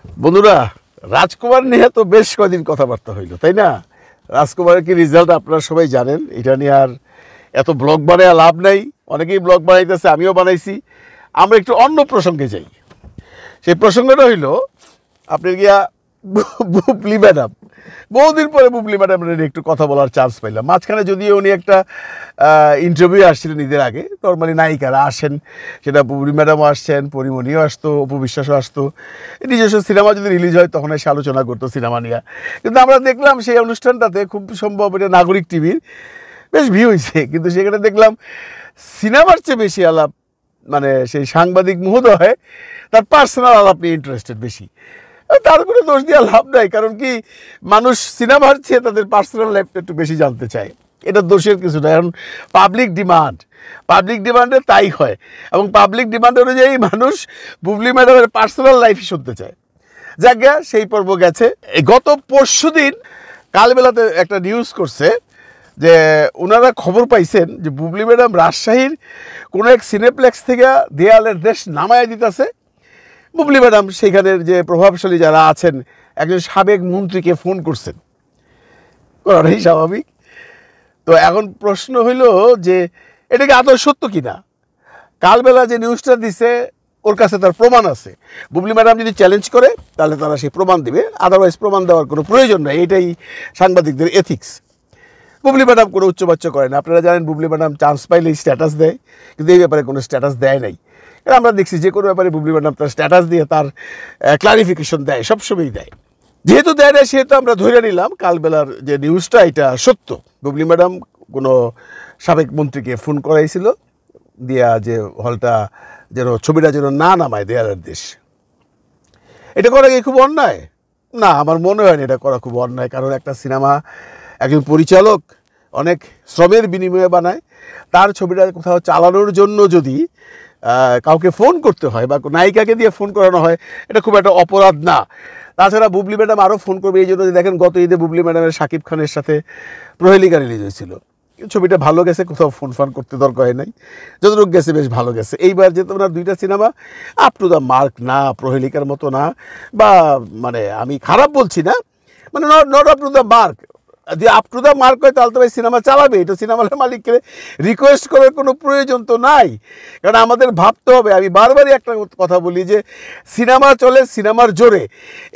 বন্ধুরা, রাজকুমার নিয়ে তো বেশ কদিন কথাবার্তা হইল, তাই না? রাজকুমারের কি রেজাল্ট আপনারা সবাই জানেন। এটা নিয়ে আর এত ব্লগ বানায় লাভ নাই। অনেকেই ব্লগ বানাইতেছে, আমিও বানাইছি। আমরা একটু অন্য প্রসঙ্গে যাই। সেই প্রসঙ্গটা হইল আপনার গিয়া বুবলি ম্যাডাম। বহুদিন পরে বুবলি ম্যাডামের একটু কথা বলার চান্স পাইলাম। মাঝখানে যদিও উনি একটা ইন্টারভিউ আসছিলেন ঈদের আগে, নর্মালি নায়িকারা আসেন, সেটা বুবলি ম্যাডামও আসছেন, পরিমণিও আসতো, অপু বিশ্বাসও আসতো। নিজস্ব সিনেমা যদি রিলিজ হয় তখন এসে আলোচনা করতো সিনেমা নিয়ে। কিন্তু আমরা দেখলাম সেই অনুষ্ঠানটাতে, খুব সম্ভব এটা নাগরিক টিভির, বেশ ভিউ হয়েছে, কিন্তু সেখানে দেখলাম সিনেমার চেয়ে বেশি আলাপ, মানে সেই সাংবাদিক মহোদয় তার পার্সোনাল আলাপ নিয়ে ইন্টারেস্টেড বেশি। তার কোনো দোষ দেওয়া লাভ নাই, কারণ কি মানুষ সিনেমার চেয়ে তাদের পার্সোনাল লাইফটা একটু বেশি জানতে চায়। এটা দোষের কিছু না, কারণ পাবলিক ডিমান্ডে তাই হয়, এবং পাবলিক ডিমান্ড অনুযায়ী মানুষ বুবলি ম্যাডামের পার্সোনাল লাইফই শুনতে চায়। যাক গে, সেই পর্ব গেছে। এই গত পরশুদিন কালবেলাতে একটা নিউজ করছে যে ওনারা খবর পাইছেন যে বুবলি ম্যাডাম রাজশাহীর কোনো এক সিনেপ্লেক্স থেকে দেয়ালের দেশ নামায় দিতেছে। বুবলি ম্যাডাম সেখানের যে প্রভাবশালী যারা আছেন, একজন সাবেক মন্ত্রীকে ফোন করছেন, করাটাই স্বাভাবিক। তো এখন প্রশ্ন হইল যে এটা কি আদৌ সত্য কিনা। কালবেলা যে নিউজটা দিছে ওর কাছে তার প্রমাণ আছে। বুবলি ম্যাডাম যদি চ্যালেঞ্জ করে তাহলে তারা সেই প্রমাণ দিবে, আদারওয়াইজ প্রমাণ দেওয়ার কোনো প্রয়োজন নাই। এটাই সাংবাদিকদের এথিক্স। বুবলি ম্যাডাম কোনো উচ্চবাচ্য করে না। আপনারা জানেন বুবলি ম্যাডাম চান্স পাইলেই স্ট্যাটাস দেয়, কিন্তু এই ব্যাপারে কোনো স্ট্যাটাস দেয় নাই। কারণ আমরা দেখছি যে কোনো ব্যাপারে বুবলি ম্যাডাম তার স্ট্যাটাস দিয়ে তার ক্লারিফিকেশন দেয়, সবসময়ই দেয়। যেহেতু দেয় না, সেহেতু আমরা ধরে নিলাম কালবেলার যে নিউজটা এটা সত্য। বুবলি ম্যাডাম কোনো সাবেক মন্ত্রীকে ফোন করাইছিল দিয়া যে হলটা যেন, ছবিটা যেন না নামায় দেয়ালের দেশ। এটা করা কি খুব অন্যায়? না, আমার মনে হয় না এটা করা খুব অন্যায়। কারণ একটা সিনেমা একজন পরিচালক অনেক শ্রমের বিনিময়ে বানায়। তার ছবিটা কোথাও চালানোর জন্য যদি কাউকে ফোন করতে হয় বা নায়িকাকে দিয়ে ফোন করানো হয়, এটা খুব একটা অপরাধ না। তাছাড়া বুবলি ম্যাডাম আরও ফোন করবে এই জন্য যে দেখেন গত ঈদে বুবলি ম্যাডামের শাকিব খানের সাথে প্রহেলিকা রিলিজ হয়েছিল। ছবিটা ভালো গেছে, কোথাও ফোন ফান করতে দরকার হয় নাই। যতটুকু গেছে বেশ ভালো গেছে। এইবার যে তোমার দুইটা cinema up to the mark না, প্রহেলিকার মতো না, বা মানে আমি খারাপ বলছি না, মানে not up to the mark. যদি আপ টু দ্য মার্ক হয় তাহলে তো ভাই সিনেমা চালাবে। এটা সিনেমার মালিককে রিকোয়েস্ট করার কোনো প্রয়োজন তো নাই। কারণ আমাদের ভাবতে হবে, আমি বারবারই একটা কথা বলি যে সিনেমা চলে সিনেমার জোরে।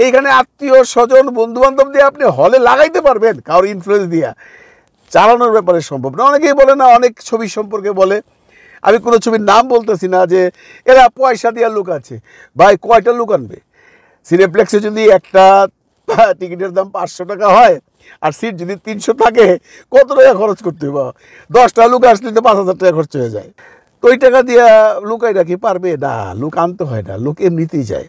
এইখানে আত্মীয় স্বজন বন্ধুবান্ধব দিয়ে আপনি হলে লাগাইতে পারবেন, কারোর ইনফ্লুয়েন্স দিয়া চালানোর ব্যাপারে সম্ভব না। অনেকেই বলে না, অনেক ছবি সম্পর্কে বলে, আমি কোনো ছবির নাম বলতেছি না, যে এরা পয়সা দেওয়ার লোক আছে। ভাই, কয়টা লোক আনবে? সিনেপ্লেক্সে যদি একটা টিকিটের দাম 500 টাকা হয় আর সিট যদি 300 থাকে, কত টাকা খরচ করতে হবে? 10টা লোক আসলে তো 5,000 টাকা খরচ হয়ে যায়। তো ওই টাকা দিয়ে লুকাই রাখি পারবে না, লোক আনতে হয় না, লোক এমনিতেই যায়।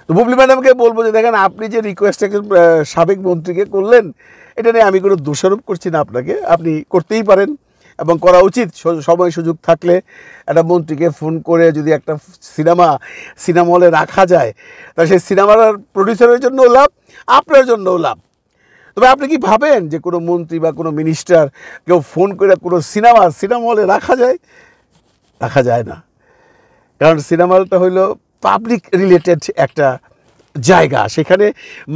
তো বুবলি ম্যাডামকে বলবো যে দেখেন, আপনি যে রিকোয়েস্ট একজন সাবেক মন্ত্রীকে করলেন, এটা নিয়ে আমি কোনো দোষারোপ করছি না আপনাকে, আপনি করতেই পারেন এবং করা উচিত। সময় সুযোগ থাকলে একটা মন্ত্রীকে ফোন করে যদি একটা সিনেমা হলে রাখা যায়, তাহলে সেই সিনেমার প্রডিউসারের জন্যও লাভ, আপনার জন্যও লাভ। তবে আপনি কি ভাবেন যে কোনো মন্ত্রী বা কোনো মিনিস্টার কেউ ফোন করে কোনো সিনেমা হলে রাখা যায়? রাখা যায় না। কারণ সিনেমা হলটা হইল পাবলিক রিলেটেড একটা জায়গা। সেখানে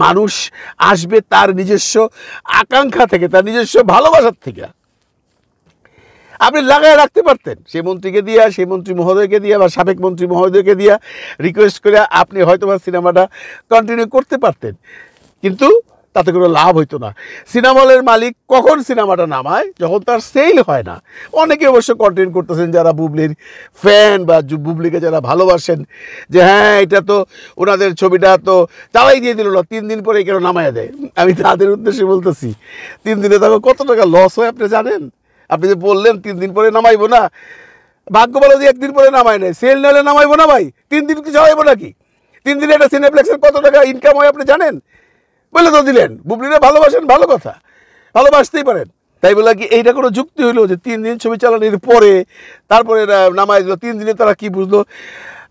মানুষ আসবে তার নিজস্ব আকাঙ্ক্ষা থেকে, তার নিজস্ব ভালোবাসার থেকে। আপনি লাগায় রাখতে পারতেন সেই মন্ত্রীকে দিয়া, সেই মন্ত্রী মহোদয়কে দিয়া বা সাবেক মন্ত্রী মহোদয়কে দিয়া রিকোয়েস্ট করে আপনি হয়তো বা সিনেমাটা কন্টিনিউ করতে পারতেন, কিন্তু তাতে কোনো লাভ হইতো না। সিনেমা হলের মালিক কখন সিনেমাটা নামায়? যখন তার সেল হয় না। অনেকে অবশ্য কন্টেন্ট করতেছেন যারা বুবলির ফ্যান বা বুবলিকে যারা ভালোবাসেন, যে হ্যাঁ এটা তো ওনাদের ছবিটা তো চালাই দিয়ে দিল না, 3 দিন পরে কেন নামায় দেয়। আমি তাদের উদ্দেশ্যে বলতেছি, 3 দিনে তখন কত টাকা লস হয় আপনি জানেন? আপনি যে বললেন 3 দিন পরে নামাইবো না, ভাগ্য ভালো যে 1 দিন পরে নামায় নেয়, সেল নাহলে নামাইবো না ভাই। 3 দিন কি চালাইবো নাকি? 3 দিনে একটা সিনেপ্লেক্সের কত টাকা ইনকাম হয় আপনি জানেন? বলে তো দিলেন। বুবলিরা ভালোবাসেন, ভালো কথা, ভালোবাসতেই পারেন। তাই বলে কি এইটা কোনো যুক্তি হইলো যে 3 দিন ছবি চালানোর পরে তারপরে নামাই দিল? 3 দিনে তারা কি বুঝলো?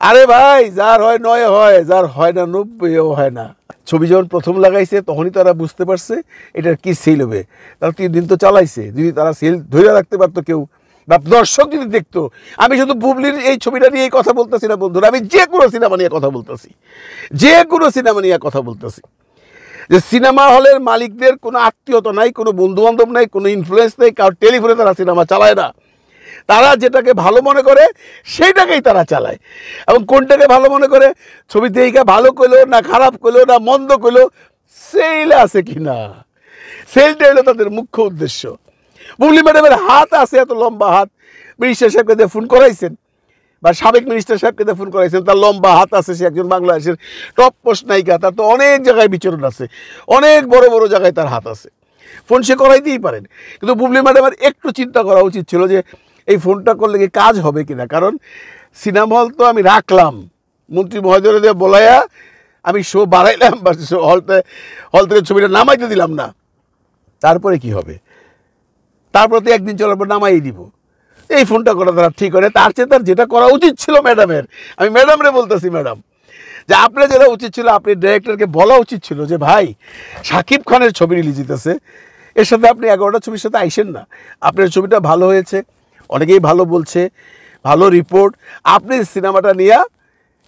আরে ভাই, যার হয় 9 হয়, যার হয় না 90ও হয় না। ছবি যখন প্রথম লাগাইছে তখনই তারা বুঝতে পারছে এটার কি সেল হবে। তারা 3 দিন তো চালাইছে। যদি তারা সেল ধরে রাখতে পারতো কেউ, বা দর্শক যদি দেখতো, আমি শুধু বুবলির এই ছবিটা নিয়েই কথা বলতেছি না বন্ধুরা, আমি যে কোনো সিনেমা নিয়ে কথা বলতেছি, যে কোনো সিনেমা নিয়ে কথা বলতেছি, যে সিনেমা হলের মালিকদের কোনো আত্মীয়তা নাই, কোনো বন্ধুবান্ধব নাই, কোনো ইনফ্লুয়েন্স নেই, কারোর টেলিফোনে তারা সিনেমা চালায় না। তারা যেটাকে ভালো মনে করে সেইটাকেই তারা চালায়। এবং কোনটাকে ভালো মনে করে, ছবি দেখে ভালো করলো না খারাপ করলো না মন্দ করলো, সেল আছে কি না, সেলটা হলো তাদের মুখ্য উদ্দেশ্য। বুবলি ম্যাডামের হাত আছে, এত লম্বা হাত, মিনিস্টার সাহেবকে দিয়ে ফোন করাইছেন বা সাবেক মিনিস্টার সাহেবকে দিয়ে ফোন করাইছেন, তার লম্বা হাত আছে, সে একজন বাংলাদেশের টপ পোস্ট নায়িকা, তার তো অনেক জায়গায় বিচরণ আছে, অনেক বড় বড় জায়গায় তার হাত আছে, ফোন সে করাইতেই পারেন। কিন্তু বুবলি ম্যাডামের একটু চিন্তা করা উচিত ছিল যে এই ফোনটা করলে কি কাজ হবে কিনা। কারণ সিনেমা হল তো আমি রাখলাম, মন্ত্রী মহোদয় দিয়ে বলাইয়া আমি শো বাড়াইলাম বা হল থেকে ছবিটা নামাইতে দিলাম না, তারপরে কি হবে? তারপরে তো একদিন চলার পর নামাই দিব। এই ফোনটা করা তারা ঠিক করে, তার চেয়ে তার যেটা করা উচিত ছিল ম্যাডামের, আমি ম্যাডামরে বলতেছি, ম্যাডাম যে আপনার যেটা উচিত ছিল, আপনি ডিরেক্টরকে বলা উচিত ছিল যে ভাই শাকিব খানের ছবি রিলিজ হইতেছে, এর সাথে আপনি 11টা ছবির সাথে আইসেন না, আপনার ছবিটা ভালো হয়েছে, অনেকেই ভালো বলছে, ভালো রিপোর্ট, আপনি সিনেমাটা নিয়ে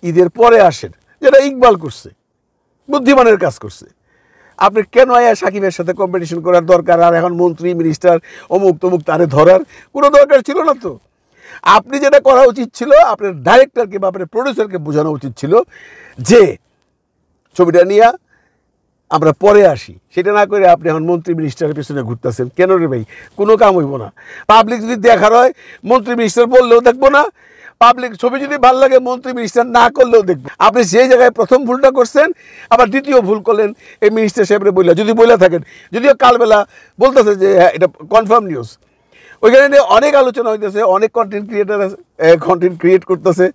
ঈদের পরে আসেন, যেটা ইকবাল করছে, বুদ্ধিমানের কাজ করছে। আপনি কেন আয়া সাকিবের সাথে কম্পিটিশন করার দরকার, আর এখন মন্ত্রী মিনিস্টার অমুক তমুক তারে ধরার কোনো দরকার ছিল না তো। আপনি যেটা করা উচিত ছিল, আপনার ডাইরেক্টরকে বা আপনার প্রডিউসারকে বোঝানো উচিত ছিল যে ছবিটা নিয়ে আমরা পরে আসি, সেটা না করে আপনি এখন মন্ত্রী মিনিস্টারের পিছনে ঘুরতেছেন কেন রে ভাই? কোনো কাম হইব না। পাবলিক যদি দেখার হয়, মন্ত্রী মিনিস্টার বললেও দেখবো না, পাবলিক ছবি যদি ভালো লাগে মন্ত্রী মিনিস্টার না করলেও দেখবো। আপনি সেই জায়গায় প্রথম ভুলটা করছেন, আবার দ্বিতীয় ভুল করলেন এই মিনিস্টার সাহেবরে বললেন, যদি বলে থাকেন, যদিও কালবেলা বলতেছে যে হ্যাঁ এটা কনফার্ম নিউজ, ওইখানে নিয়ে অনেক আলোচনা হইতেছে, অনেক কন্টেন্ট ক্রিয়েটার কন্টেন্ট ক্রিয়েট করতেছে।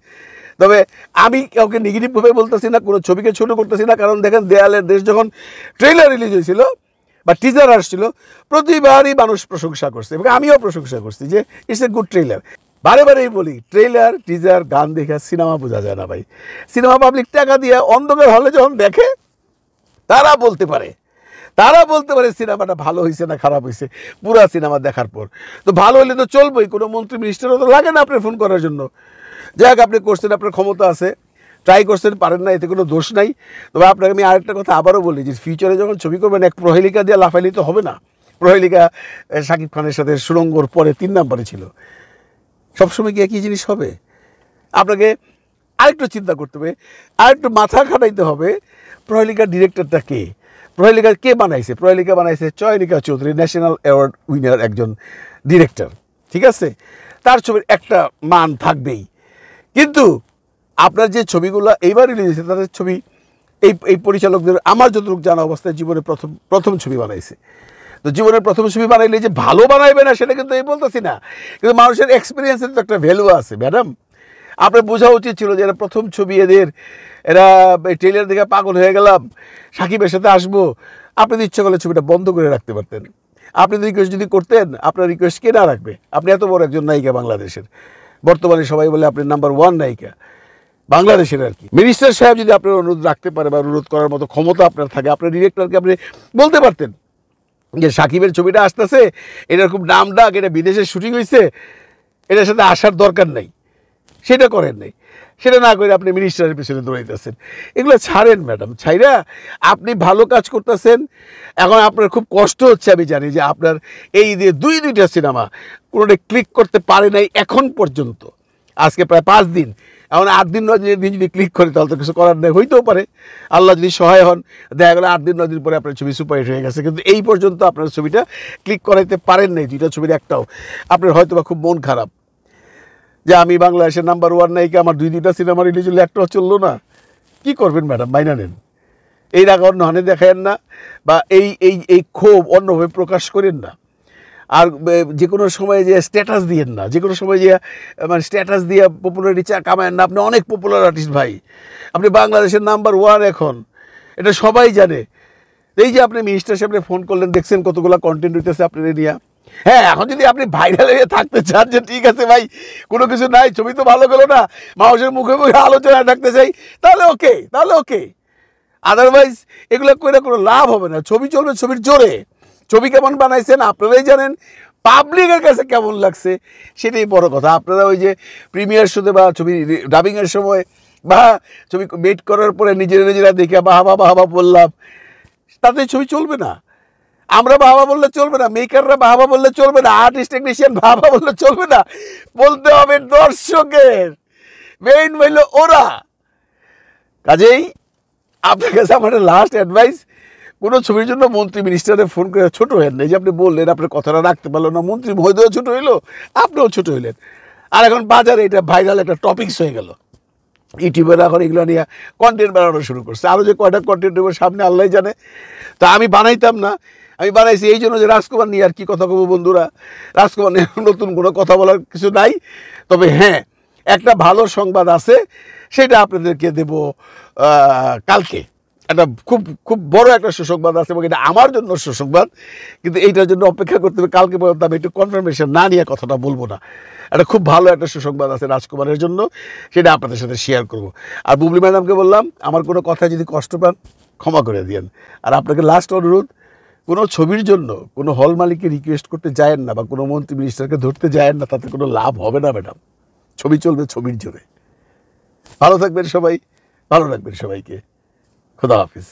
তবে আমি কাউকে নেগেটিভভাবে বলতেছি না, কোনো ছবিকে ছোটো করতেছি না, কারণ দেখেন দেয়ালের দেশ যখন ট্রেলার রিলিজ হয়েছিল বা টিজার আসছিল, প্রতিবারই মানুষ প্রশংসা করছে এবং আমিও প্রশংসা করছি যে ইটস এ গুড ট্রেলার। বারে বারেই বলি, ট্রেলার টিজার গান দেখে সিনেমা বোঝা যায় না ভাই। সিনেমা পাবলিক টাকা দিয়ে অন্ধকার হলে যখন দেখে, তারা বলতে পারে সিনেমাটা ভালো হয়েছে না খারাপ হয়েছে পুরা সিনেমা দেখার পর। তো ভালো হলে তো চলবেই, কোনো মন্ত্রী মিনিস্টারও তো লাগে না আপনার ফোন করার জন্য। যাক, আপনি করছেন, আপনার ক্ষমতা আছে, ট্রাই করছেন, পারেন না, এতে কোনো দোষ নাই। তবে আপনাকে আমি আরেকটা কথা আবারও বলি যে ফিউচারে যখন ছবি করবেন, এক প্রহেলিকা দিয়ে লাফাইলি তো হবে না। প্রহেলিকা শাকিব খানের সাথে সুরঙ্গর পরে 3 নম্বরে ছিল, সবসময় কি একই জিনিস হবে? আপনাকে আরেকটু চিন্তা করতে হবে, আরেকটু মাথা খাটাইতে হবে, প্রহেলিকার ডিরেক্টরটা কে, প্রহেলিকা কে বানাইছে? প্রহেলিকা বানাইছে Chayanika Chowdhury, national award winner একজন ডিরেক্টর, ঠিক আছে? তার ছবির একটা মান থাকবেই। কিন্তু আপনার যে ছবিগুলো এইবার রিলিজ হয়েছে, তাদের ছবি এই পরিচালকদের আমার যতটুকু জানা অবস্থায় জীবনে প্রথম ছবি বানাইছে। তো জীবনের প্রথম ছবি বানাইলে যে ভালো বানাইবে না সেটা কিন্তু এই বলতেছি না, কিন্তু মানুষের এক্সপিরিয়েন্সের তো একটা ভ্যালু আছে ম্যাডাম। আপনার বোঝা উচিত ছিল যে এরা প্রথম ছবি, এরা ট্রেলার দেখে পাগল হয়ে গেলাম, সাকিবের সাথে আসবো। আপনি তো ইচ্ছা করলে ছবিটা বন্ধ করে রাখতে পারতেন। আপনি তো রিকোয়েস্ট যদি করতেন, আপনার রিকোয়েস্ট কে না রাখবে? আপনি এত বড় একজন নায়িকা বাংলাদেশের, বর্তমানে সবাই বলে আপনি নাম্বার 1 নায়িকা বাংলাদেশের আর কি। মিনিস্টার সাহেব যদি আপনার অনুরোধ রাখতে পারে বা অনুরোধ করার মতো ক্ষমতা আপনার থাকে, আপনার ডিরেক্টরকে আপনি বলতে পারতেন যে সাকিবের ছবিটা আসতেছে, এটার খুব নাম ডাক, এটা বিদেশে শুটিং হয়েছে, এটার সাথে আসার দরকার নাই, সেটা করেন নাই। সেটা না করে আপনি মিনিস্টারের পিছনে দৌড়াইতেছেন। এগুলো ছাড়েন ম্যাডাম, ছাইরা আপনি ভালো কাজ করতেছেন। এখন আপনার খুব কষ্ট হচ্ছে, আমি জানি যে আপনার এই যে দুইটা সিনেমা কোনোটা ক্লিক করতে পারে নাই এখন পর্যন্ত, আজকে প্রায় 5 দিন, এখন 8 দিন 9 দিন যদি ক্লিক করে তাহলে তো কিছু করার নেই, হইতেও পারে আল্লাহ যদি সহায় হন, দেখা গেলো 8 দিন 9 দিন পরে আপনার ছবি সুপারহিট হয়ে গেছে, কিন্তু এই পর্যন্ত আপনার ছবিটা ক্লিক করাইতে পারেন নাই, 2টা ছবির একটাও। আপনার হয়তো বা খুব মন খারাপ যে আমি বাংলাদেশের নাম্বার 1 নায়িকা, আমার 2টা সিনেমা রিলিজ হলে একটাও চললো না। কি করবেন ম্যাডাম, মাইনা নেন। এই রাগ অন্য হানে দেখায়েন না, বা এই ক্ষোভ অন্যভাবে প্রকাশ করেন না। আর যে কোনো সময় যে স্ট্যাটাস দিয়েন না, যে কোনো সময় যে মানে স্ট্যাটাস দিয়ে পপুলারিটি কামায়েন না। আপনি অনেক পপুলার আর্টিস্ট ভাই, আপনি বাংলাদেশের নাম্বার 1 এখন, এটা সবাই জানে। এই যে আপনি মিনিস্টার সাহেবরে ফোন করলেন, দেখছেন কতগুলো কন্টেন্ট হইতেছে আপনার এরিয়া। হ্যাঁ, এখন যদি আপনি ভাইরাল হয়ে থাকতে চান যে ঠিক আছে ভাই কোনো কিছু নাই, ছবি তো ভালো গেলো না, মানুষের মুখে মুখে আলোচনায় থাকতে চাই, তাহলে ওকে। আদারওয়াইজ এগুলো করে কোনো লাভ হবে না। ছবি চলবে ছবির জোরে। ছবি কেমন বানাইছেন আপনারাই জানেন, পাবলিকের কাছে কেমন লাগছে সেটাই বড় কথা। আপনারা ওই যে প্রিমিয়ার শোতে বা ছবি ডাবিংয়ের সময় বা ছবি মেট করার পরে নিজেরা দেখে বাহাবা বাহাবা বললাম, তাতে ছবি চলবে না। আমরা বাহাবা বললে চলবে না, মেকাররা বাহাবা বললে চলবে না, আর্টিস্ট টেকনিশিয়ান বাহাবা বললে চলবে না, বলতে হবে দর্শকের, মেইন হইল ওরা। কাজেই আপনার কাছে আমার লাস্ট অ্যাডভাইস, কোনো ছবির জন্য মন্ত্রী মিনিস্টারে ফোন করে ছোট হলেন না। যে আপনি বললেন আপনার কথাটা রাখতে পারলো না, মন্ত্রী মহোদয় ছোট হইলো, আপনিও ছোট হইলেন। আর এখন বাজারে এটা ভাইরাল একটা টপিকস হয়ে গেল, ইউটিউবের এখন এগুলো নিয়ে কন্টেন্ট বানানো শুরু করছে। আরও যে কয়টা কন্টেন্ট দেবো সামনে আল্লাহ জানে। তা আমি বানাইতাম না, আমি বানাইছি এই জন্য যে রাজকুমার নিয়ে আর কি কথা বলবো বন্ধুরা, রাজকুমার নিয়ে নতুন কোনো কথা বলার কিছু নাই। তবে হ্যাঁ, একটা ভালো সংবাদ আছে, সেটা আপনাদেরকে দেব কালকে। একটা খুব খুব বড় একটা সুসংবাদ আছে এবং এটা আমার জন্য সুসংবাদ, কিন্তু এইটার জন্য অপেক্ষা করতে হবে কালকে পর্যন্ত। আমি একটু কনফার্মেশন না নিয়ে কথাটা বলবো না। একটা খুব ভালো একটা সুসংবাদ আছে রাজকুমারের জন্য, সেটা আপনাদের সাথে শেয়ার করব। আর বুবলি ম্যাডামকে বললাম, আমার কোনো কথায় যদি কষ্ট পান ক্ষমা করে দিয়েন। আর আপনাকে লাস্ট অনুরোধ, কোনো ছবির জন্য কোনো হল মালিককে রিকোয়েস্ট করতে যায়েন না বা কোনো মন্ত্রী মিনিস্টারকে ধরতে যায়েন না, তাতে কোনো লাভ হবে না ম্যাডাম। ছবি চলবে ছবির জোরে। ভালো থাকবেন সবাই, ভালো রাখবেন সবাইকে। খুদা হাফিজ।